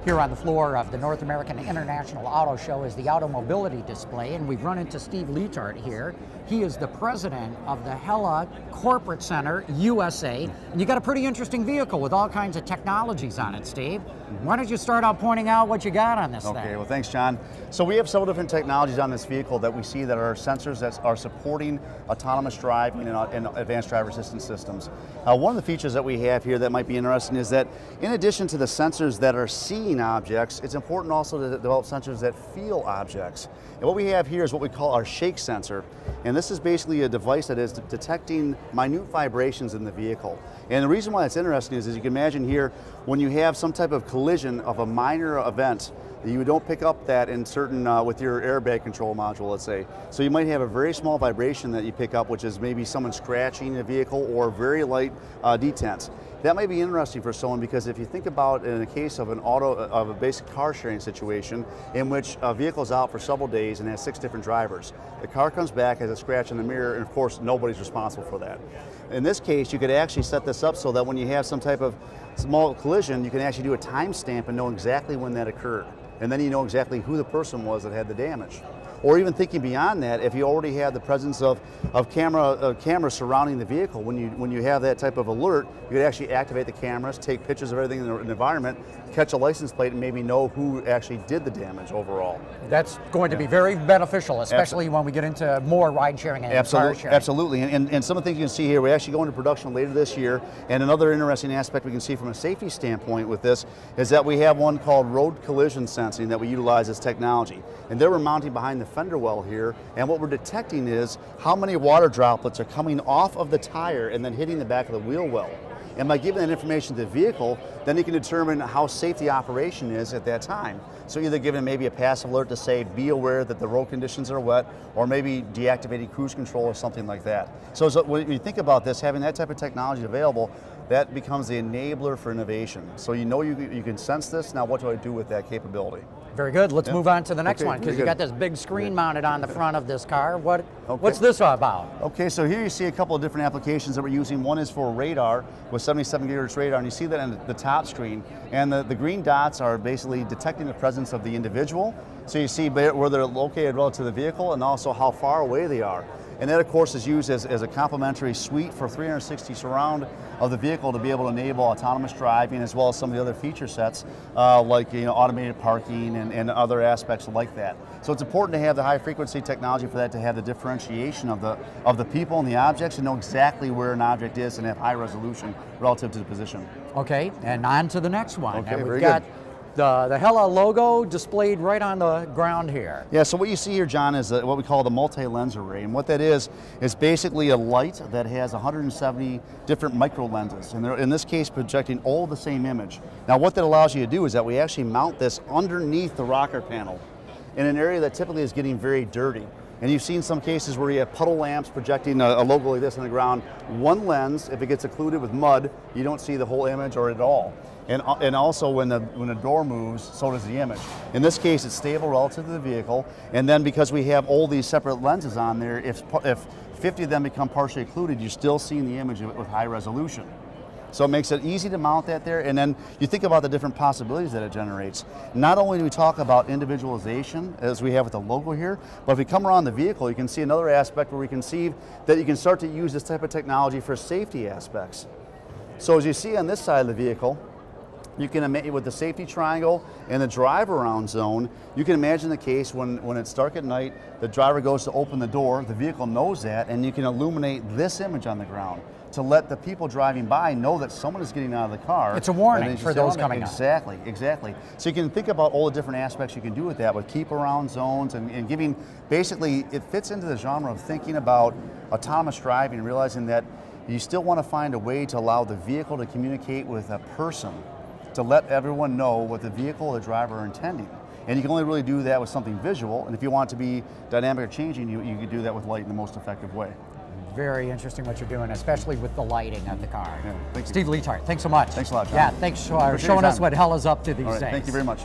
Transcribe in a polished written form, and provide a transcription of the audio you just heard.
Here on the floor of the North American International Auto Show is the Automobility display, and we've run into Steve Leitart here. He is the president of the Hella Corporate Center USA, and you got a pretty interesting vehicle with all kinds of technologies on it, Steve. Why don't you start out pointing out what you got on this thing? Okay, well thanks, John. So we have several different technologies on this vehicle that we see that are sensors that are supporting autonomous driving and advanced driver assistance systems. One of the features that we have here that might be interesting is that in addition to the sensors that are seeing objects, it's important also to develop sensors that feel objects. And what we have here is what we call our shake sensor. And this is basically a device that is detecting minute vibrations in the vehicle. And the reason why it's interesting is, as you can imagine here, when you have some type of collision of a minor event, you don't pick up that in certain, with your airbag control module, let's say. So you might have a very small vibration that you pick up, which is maybe someone scratching a vehicle or very light detents. That might be interesting for someone because if you think about in a case of a basic car sharing situation in which a vehicle is out for several days and has 6 different drivers, the car comes back, has a scratch in the mirror, and of course nobody's responsible for that. In this case, you could actually set this up so that when you have some type of small collision, you can actually do a timestamp and know exactly when that occurred. And then you know exactly who the person was that had the damage. Or even thinking beyond that, if you already have the presence of cameras surrounding the vehicle, when you have that type of alert, you could actually activate the cameras, take pictures of everything in the environment, catch a license plate, and maybe know who actually did the damage overall. That's going to be very beneficial, especially when we get into more ride sharing and car sharing. Absolutely, and some of the things you can see here, we actually go into production later this year, and another interesting aspect we can see from a safety standpoint with this is that we have one called road collision sensing that we utilize as technology. And there we're mounting behind the fender well here, and what we're detecting is how many water droplets are coming off of the tire and then hitting the back of the wheel well. And by giving that information to the vehicle, then you can determine how safe the operation is at that time. So either giving maybe a passive alert to say, be aware that the road conditions are wet, or maybe deactivating cruise control or something like that. So when you think about this, having that type of technology available, that becomes the enabler for innovation. So you know you can sense this, now what do I do with that capability? Very good, let's move on to the next one, because you got this big screen mounted on the front of this car. What's this all about? Okay, so here you see a couple of different applications that we're using. One is for radar, with 77 gigahertz radar, and you see that on the top screen. And the green dots are basically detecting the presence of the individual. So you see where they're located relative to the vehicle and also how far away they are. And that, of course, is used as a complementary suite for 360 surround of the vehicle to be able to enable autonomous driving, as well as some of the other feature sets like automated parking and other aspects like that. So it's important to have the high frequency technology for that, to have the differentiation of the people and the objects, and know exactly where an object is and have high resolution relative to the position. Okay, and on to the next one. Okay, and we've very got good. The Hella logo displayed right on the ground here. Yeah, so what you see here, John, is what we call the multi-lens array. And what that is basically a light that has 170 different micro lenses. And they're, in this case, projecting all the same image. Now what that allows you to do is that we actually mount this underneath the rocker panel in an area that typically is getting very dirty. And you've seen some cases where you have puddle lamps projecting a logo like this on the ground. One lens, if it gets occluded with mud, you don't see the whole image or at all. And also when the door moves, so does the image. In this case, it's stable relative to the vehicle, and then because we have all these separate lenses on there, if 50 of them become partially occluded, you're still seeing the image with high resolution. So it makes it easy to mount that there, and then you think about the different possibilities that it generates. Not only do we talk about individualization, as we have with the logo here, but if we come around the vehicle, you can see another aspect where we can see that you can start to use this type of technology for safety aspects. So as you see on this side of the vehicle, you can imagine with the safety triangle and the drive around zone, you can imagine the case when it's dark at night, the driver goes to open the door, the vehicle knows that, and you can illuminate this image on the ground to let the people driving by know that someone is getting out of the car. It's a warning for those coming up. Exactly, exactly. So you can think about all the different aspects you can do with that, with keep around zones and giving, basically it fits into the genre of thinking about autonomous driving, realizing that you still want to find a way to allow the vehicle to communicate with a person, to let everyone know what the vehicle or the driver are intending. And you can only really do that with something visual, and if you want it to be dynamic or changing, you can do that with light in the most effective way. Very interesting what you're doing, especially with the lighting of the car. Yeah, thank you. Steve Leitart, thanks so much. Thanks a lot, John. Yeah, thanks for showing us what Hella's up to these days. Thank you very much.